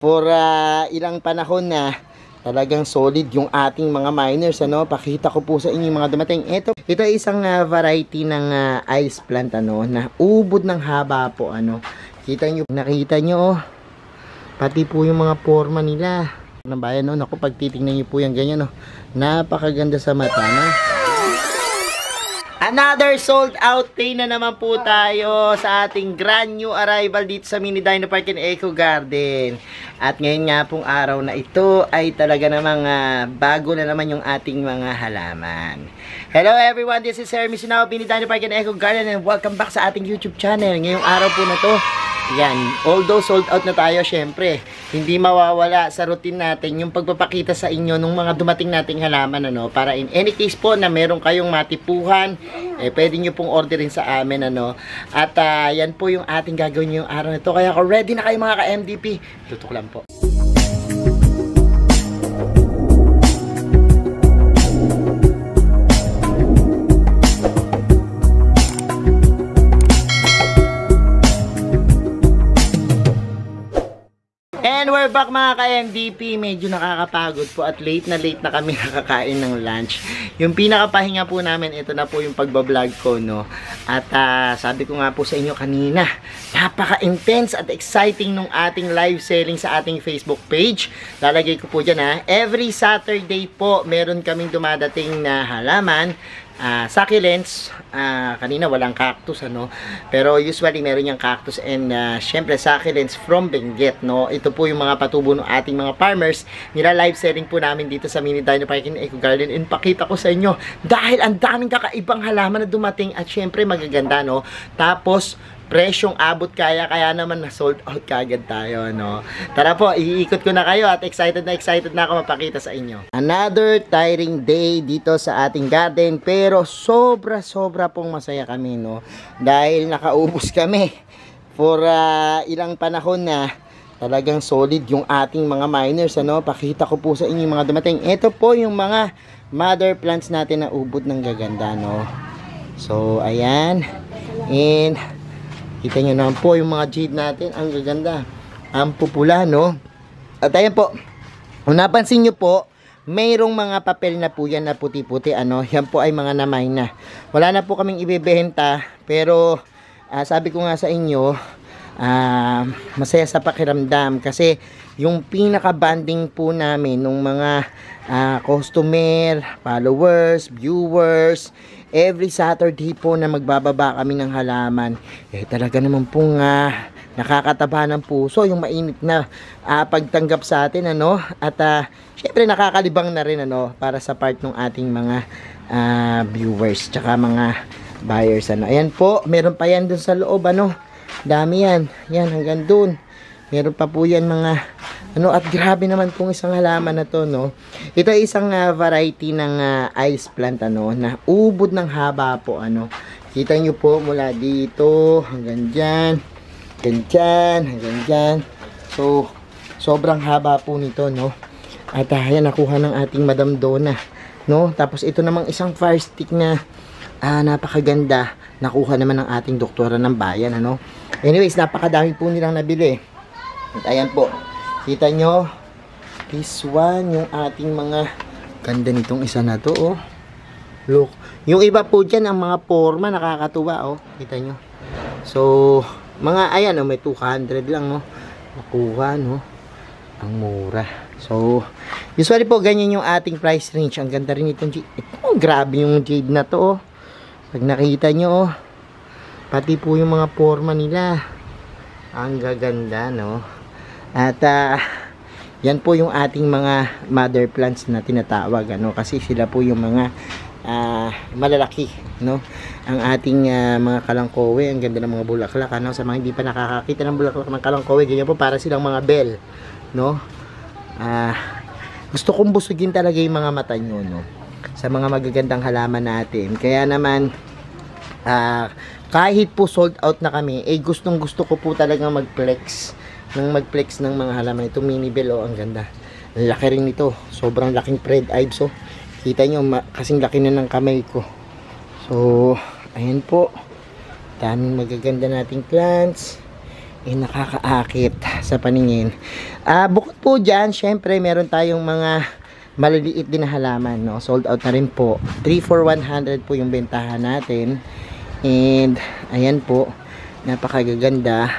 For ilang panahon na talagang solid yung ating mga miners, ano. Pakita ko po sa inyo yung mga dumating. Ito ay isang variety ng ice plant, ano, na ubod ng haba po, ano. Nakita nyo, oh. Pati po yung mga forma nila ng bayan, no. Naku, pag titingnan nyo po yan ganyan, no, napakaganda sa mata, no. Another sold out day na naman po tayo sa ating grand new arrival dito sa Mini Dino Park and Eco Garden. At ngayon nga pong araw na ito ay talaga namang bago na naman yung ating mga halaman. Hello everyone, this is Sir Misinao, Mini Dino Park and Eco Garden, and welcome back sa ating YouTube channel. Ngayong araw po na to, yan, although sold out na tayo, syempre, hindi mawawala sa routine natin yung pagpapakita sa inyo ng mga dumating nating halaman, ano, para in any case po na meron kayong matipuhan, pwede nyo pong orderin sa amin, ano. At yan po yung ating gagawin yung araw na ito. Kaya kung ready na kayo mga ka-MDP, tutok lang po. And we're back mga ka-MDP. Medyo nakakapagod po at late na kami nakakain ng lunch. Yung pinakapahinga po namin, ito na po yung pagbablog ko, no. At sabi ko nga po sa inyo kanina, napaka-intense at exciting nung ating live selling sa ating Facebook page. Lalagay ko po dyan, every Saturday po, meron kaming dumadating na halaman. Succulents, kanina walang cactus, ano, pero usually meron yung cactus and syempre succulents from Benguet, no. Ito po yung mga patubo ng ating mga farmers. Nila live selling po namin dito sa Mini Dino Park and Eco Garden, and pakita ko sa inyo dahil ang daming kakaibang halaman na dumating at syempre magaganda, no. Tapos presyong abot kaya naman na sold out kagad tayo, no. Tara po, iikot ko na kayo at excited na ako mapakita sa inyo. Another tiring day dito sa ating garden, pero sobra pong masaya kami, no, dahil nakaubos kami for ilang panahon na talagang solid yung ating mga miners, ano. Pakita ko po sa inyo yung mga dumating. Ito po yung mga mother plants natin na ubod ng gaganda, no. So ayan, and kita nyo naman po yung mga jade natin. Ang gaganda. Ang pupula, no? At ayan po. Kung napansin nyo po, mayroong mga papel na po yan na puti-puti, ano. Yan po ay mga namay na. Wala na po kaming ibebenta. Pero, sabi ko nga sa inyo, masaya sa pakiramdam. Kasi, yung pinaka-banding po namin nung mga customer, followers, viewers, every Saturday po na magbababa kami ng halaman, talaga naman pong nakakataba ng puso yung mainit na pagtanggap sa atin, ano. At syempre nakakalibang na rin, ano, para sa part ng ating mga viewers tsaka mga buyers, ano. Ayan po, meron pa yan dun sa loob, ano. Dami yan, hanggang dun. Meron pa po yan mga ano, at grabe naman pong isang halaman na to, no. Ito ay isang variety ng ice plant, ano, na ubod ng haba po, ano. Kita nyo po mula dito hanggang dyan, hanggang dyan. So sobrang haba po nito, no. At ayan, nakuha ng ating Madam Donna, no. Tapos ito namang isang fire stick na napakaganda, nakuha naman ng ating doktora ng bayan, ano. Anyways, napakadami po nilang nabili. At ayan po, kita nyo, this one, yung ating mga ganda nitong isa na to, oh. Look, yung iba po dyan, ang mga forma, nakakatuwa, oh. Kita nyo. So, mga, ayan, oh, may 200 lang, no. Nakuha, no. Ang mura. So, usually po, ganyan yung ating price range. Ang ganda rin itong jade. Ito, grabe yung jade na to, oh. Pag nakita nyo, oh, pati po yung mga forma nila. Ang gaganda, no. At yan po yung ating mga mother plants na tinatawag, ano, kasi sila po yung mga malalaki, no. Ang ating mga kalangkowe, ang ganda ng mga bulaklak, ano. Sa mga hindi pa nakakakita ng bulaklak ng kalangkowe, ganyan po, para silang mga bell, no. Gusto kong busugin talaga yung mga mata nyo, no, sa mga magagandang halaman natin. Kaya naman kahit po sold out na kami, gustong gusto ko po talagang mag-flex ng mga halaman. Ito mini bell, oh, ang ganda. Ang laki rin nito. Sobrang laking red eyes, oh. Kita nyo, kasing laki na ng kamay ko. So, ayan po. Daming magaganda nating plants. nakakaakit sa paningin. Bukod po dyan, syempre meron tayong mga maliliit din na halaman, no? Sold out na rin po. 3 for 100 po yung bentahan natin. And ayan po, napakagaganda.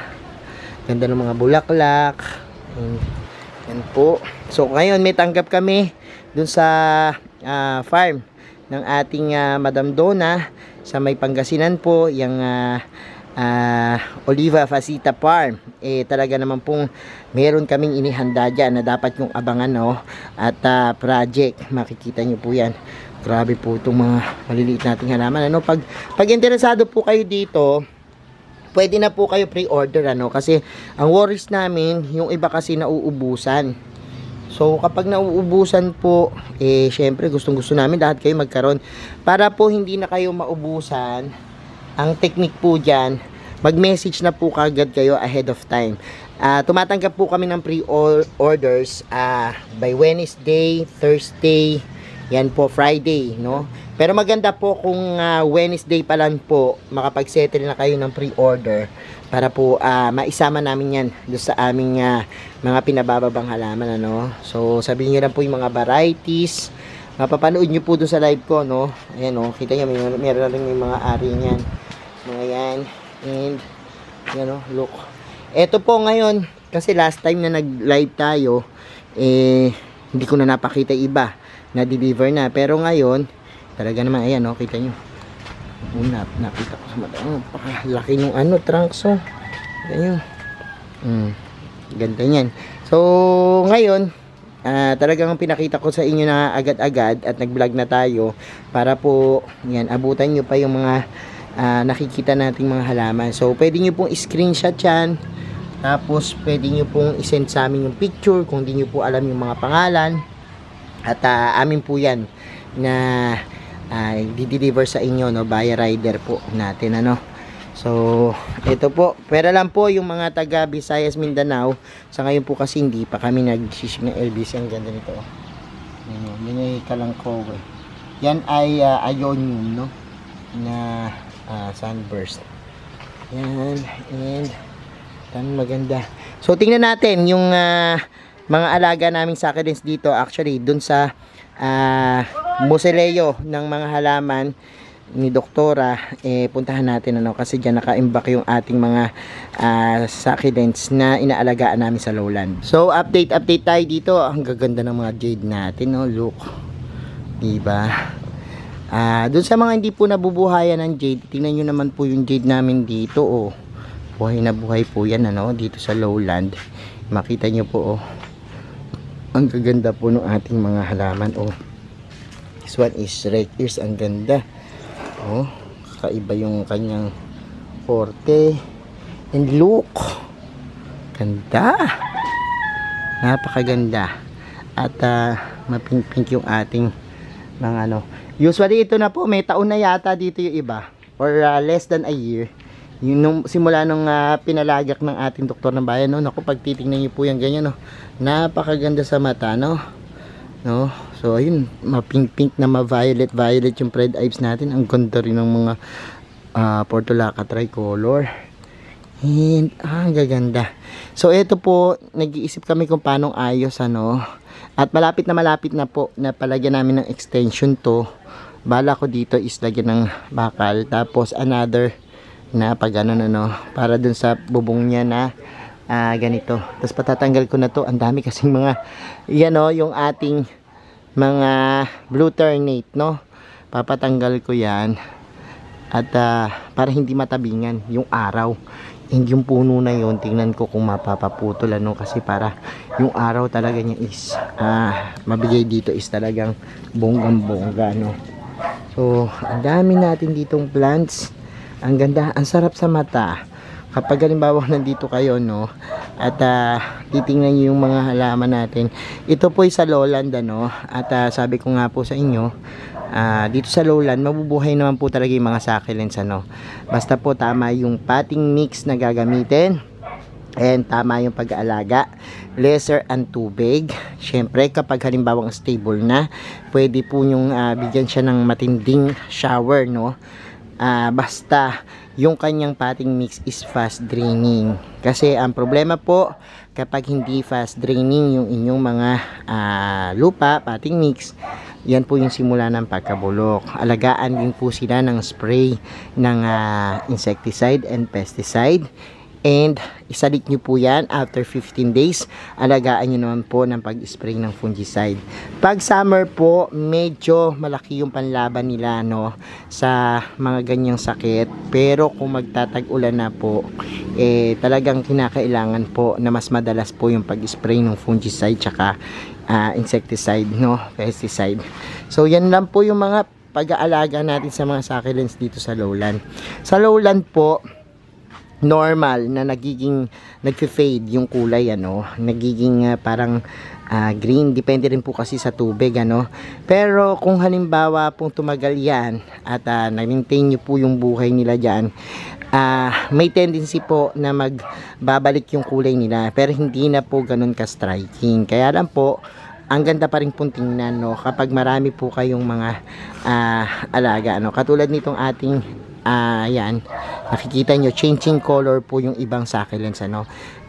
Ganda ng mga bulaklak. And yan po. So ngayon may tanggap kami dun sa farm ng ating Madam Donna sa may Pangasinan po, yung Oliva Facita Farm. Talaga naman pong meron kaming inihanda dyan na dapat yung abangan, no? At project, makikita nyo po yan. Grabe po itong mga maliliit nating halaman, ano? Pag interesado po kayo dito, pwede na po kayo pre-order, ano? Kasi ang worries namin, yung iba kasi nauubusan. So kapag nauubusan po, syempre gustong-gusto namin lahat kayo magkaroon. Para po hindi na kayo maubusan, ang technique po dyan, mag-message na po kagad kayo ahead of time. Tumatanggap po kami ng pre-orders by Wednesday, Thursday, yan po, Friday, no? Pero maganda po kung Wednesday pa lang po, makapag-settle na kayo ng pre-order para po maisama namin yan doon sa aming mga pinabababang halaman, ano? So, sabihin nyo lang po yung mga varieties. Mapapanood nyo po doon sa live ko, no? Ayan, no? Kita nyo, meron na rin yung mga ari niyan. Mga yan. And, yan, no? Look. Eto po ngayon, kasi last time na nag-live tayo, hindi ko na napakita iba. Na-deliver na. Pero ngayon, talaga naman, ayan, no? Kita nyo. Nakita ko sa mata. Pakalaki nung trunks, oh. Ayan. Ganda yan. So, ngayon, talagang pinakita ko sa inyo na agad-agad at nag-vlog na tayo para po, yan, abutan nyo pa yung mga nakikita nating mga halaman. So, pwede nyo pong screenshot yan. Tapos, pwede nyo pong isend sa amin yung picture kung di nyo po alam yung mga pangalan. At amin po yan na di-deliver sa inyo, no, via rider po natin, ano. So, ito po. Pero lang po yung mga taga Visayas, Mindanao. Sa ngayon po kasi hindi pa kami nag-ship ng LBC. Ang ganda nito, oh. Yan ay kalangkaw, eh. Yan ay ionium, no, na sunburst. Yan. And maganda. So, tingnan natin yung mga alaga naming succulents dito. Actually, dun sa musileo ng mga halaman ni Doktora, puntahan natin, ano, kasi dyan naka-imbak yung ating mga succulents na inaalagaan namin sa lowland. So, update tayo dito. Ang gaganda ng mga jade natin, no? Look. Diba? Doon sa mga hindi po nabubuhayan ng jade, tingnan nyo naman po yung jade namin dito, oh. Buhay na buhay po yan, ano, dito sa lowland. Makita nyo po, oh. Ang gaganda po ng ating mga halaman, oh. This one is red ears. Ang ganda, oh. Kakaiba yung kanyang forte. And look, ganda, napakaganda. At mapink-pink yung ating mga ano. Usually ito na po, may taon na yata dito yung iba, or less than a year. Yung simula nung pinalagak ng ating doktor ng bayan, no? Naku, pag titingnan niyo po yan ganyan, no? Napakaganda sa mata, no? No? So ayun, ma-pink-pink na ma-violet yung Red Ives natin. Ang ganda rin ng mga Portulaca tricolor. And ang gaganda. So ito po, nag-iisip kami kung paano ayos, ano. At malapit na po na palagyan namin ng extension to. Bala ko dito is lagyan ng bakal, tapos another na pag ano, para dun sa bubong niya na ganito. Tapos patatanggal ko na to. Ang dami kasing mga, yan, o, yung ating mga blue ternate, no? Papatanggal ko yan. At para hindi matabingan yung araw. And yung puno na yun, tingnan ko kung mapapaputol, ano, kasi para yung araw talaga niya is mabigay dito is talagang bonggang-bongga, no? So, ang dami natin ditong plants. Ang ganda, ang sarap sa mata. Kapag halimbawa nandito kayo, no, at titingnan niyo yung mga halaman natin. Ito po ay sa lowland, ano, at sabi ko nga po sa inyo, dito sa lowland, mabubuhay naman po talaga yung mga succulents, ano. Basta po tama yung potting mix na gagamitin, and tama yung pag-aalaga, lesser ang tubig. Syempre, kapag halimbawang stable na, pwede po yung bigyan siya ng matinding shower, no. Basta yung kanyang potting mix is fast draining. Kasi ang problema po, kapag hindi fast draining yung inyong mga lupa, potting mix, yan po yung simula ng pagkabulok. Alagaan din po sila ng spray ng insecticide and pesticide. And isalik nyo po yan after 15 days. Alagaan nyo naman po ng pag-spray ng fungicide. Pag summer po, medyo malaki yung panlaban nila, no, sa mga ganyang sakit. Pero kung magtatag-ulan na po, talagang kinakailangan po na mas madalas po yung pag-spray ng fungicide tsaka insecticide, no, pesticide. So yan lang po yung mga pag-aalaga natin sa mga succulents dito sa lowland. Sa lowland po, normal na nagfe-fade yung kulay, nagiging parang green, depende rin po kasi sa tubig, pero kung halimbawa pong tumagal yan at na-maintain nyo po yung buhay nila dyan, may tendency po na magbabalik yung kulay nila, pero hindi na po ganun ka-striking. Kaya lang po, ang ganda pa rin pong tingnan, kapag marami po kayong mga alaga, katulad nitong ating yan, nakikita nyo, changing color po yung ibang succulents,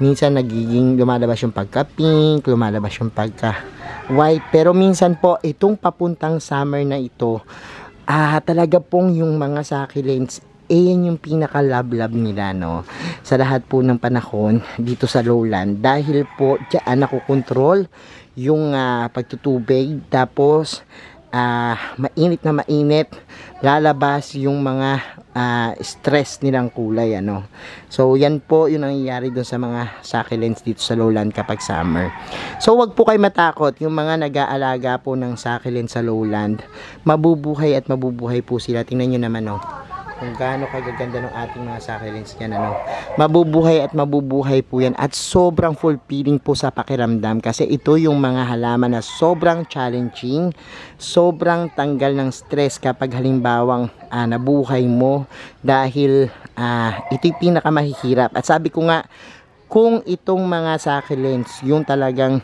minsan nagiging lumalabas yung pagka pink, lumalabas yung pagka white, pero minsan po itong papuntang summer na ito, talaga pong yung mga succulents, yan yung pinaka love nila, sa lahat po ng panahon dito sa lowland, dahil po diyan nakokontrol yung pagtutubig, tapos mainit na mainit, lalabas yung mga stress nilang kulay, so yan po yung nangyayari doon sa mga succulents dito sa lowland kapag summer. So wag po kayo matakot, yung mga nag-aalaga po ng succulents sa lowland, mabubuhay at mabubuhay po sila. Tingnan nyo naman, kung gaano kagaganda ng ating mga succulents yan, mabubuhay at mabubuhay po yan, at sobrang fulfilling po sa pakiramdam, kasi ito yung mga halaman na sobrang challenging, sobrang tanggal ng stress kapag halimbawang nabuhay mo, dahil ito yung pinakamahihirap. At sabi ko nga, kung itong mga succulents yung talagang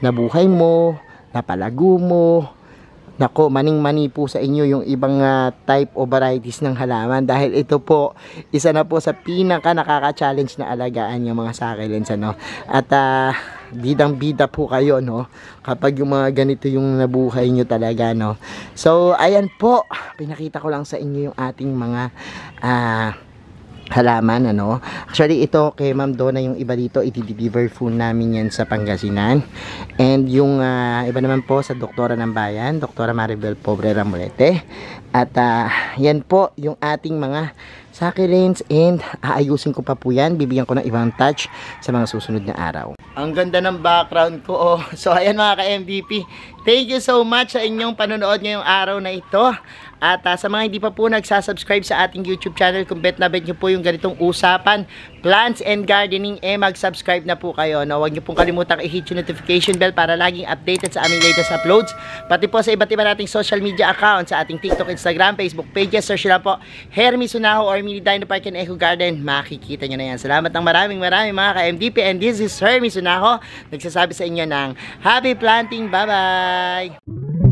nabuhay mo, napalago mo, nako, maning-mani po sa inyo yung ibang type o varieties ng halaman, dahil ito po, isa na po sa pinaka nakaka-challenge na alagaan yung mga succulents, at bidang-bida po kayo, kapag yung mga ganito yung nabuhay nyo talaga, So ayan po, pinakita ko lang sa inyo yung ating mga halaman, Actually, ito kay Ma'am Donna, yung iba dito, i-deliver po namin yan sa Pangasinan. And yung iba naman po sa Doktora ng Bayan, Doktora Maribel Pobre Ramulete. At yan po yung ating mga succulents, and aayusin ko pa po yan, bibigyan ko ng ibang touch sa mga susunod na araw. Ang ganda ng background ko, So ayan mga ka-MVP, thank you so much sa inyong panonood ngayong araw na ito. At sa mga hindi pa po nagsasubscribe sa ating YouTube channel, kung bet na bet nyo po yung ganitong usapan, plants and gardening, mag-subscribe na po kayo. Huwag nyo pong kalimutang i-hit yung notification bell para laging updated sa aming latest uploads. Pati po sa iba't iba nating social media accounts, sa ating TikTok, Instagram, Facebook pages. Search lang po Hermy Sunaho or Mini Dino Park and Eco Garden. Makikita nyo na yan. Salamat ng maraming mga ka-MDP, and this is Hermy Sunaho, nagsasabi sa inyo ng happy planting. Bye-bye!